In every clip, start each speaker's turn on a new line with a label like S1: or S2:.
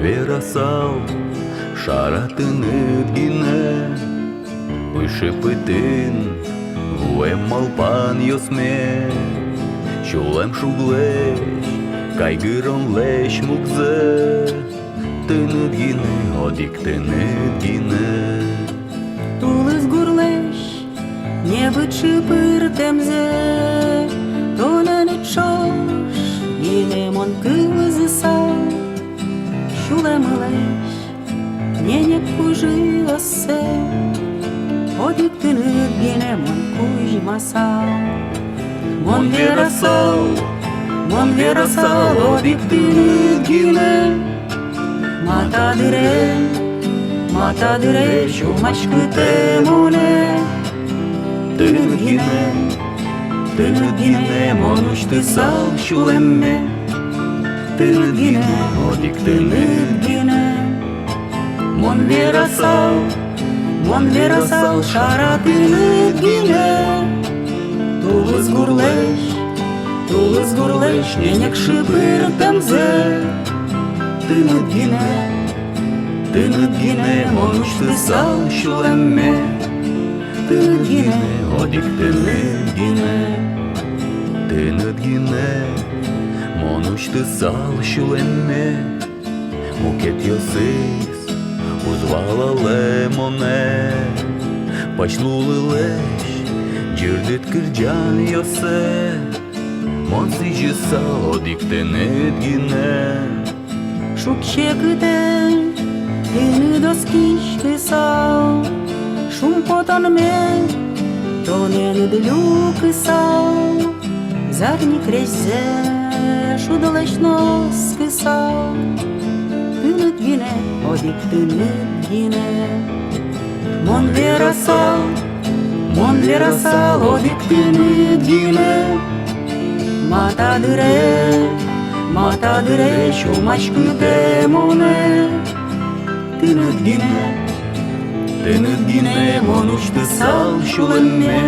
S1: verasal şaratını gine Вишепитин вуем малпан йосме Шулем шуглеш кайгырон леш мукзе Тынıt gine одик тынıt gine
S2: Тулыз гурлеш небо чыпыр темзе Тонын чош гине мон кызы сал Шулем леш ненек кужы осе Одик тынıt gine мон кужмасал Мон верасал одик тынıt gine Матадыре шумашкы темоне
S1: Тынıt gine мон учты сал şulemme Tынıt gine одик tынıt gine
S2: Мон верасал шара тынıt gine Тулыз гурлеш ненек шыпыр темзе
S1: Tынıt gine мон учты сал şulemme Tынıt gine одик tынıt gine Tынıt gine мон учты сал şulemme Muket yosız uзвала лемоне Пачлулы леш Жирдит кырджан йосе Мон сижи сал одик tынıt gine
S2: Шукче кытен Тыны доскиш кысал Шум потан мен Тонен длю кысал Загни креззе Шудалеш нос кысал Тынıt gine одик tынıt gine Мон верасал одик tынıt gine Матадыре шумашкы темоне Tынıt gine мон учты сал şulemme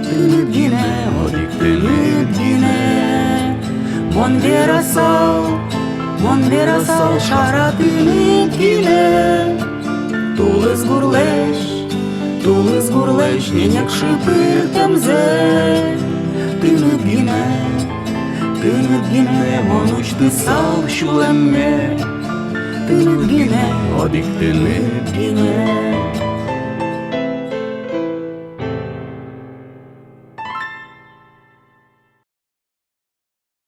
S2: Tынıt gine одик tынıt gine Мон верасал шара tынıt gine Тулыз гурлеш ненек шыпыр темзе Tынıt gine мон учты сал şulemme Tынıt gine
S1: одик tынıt
S2: gine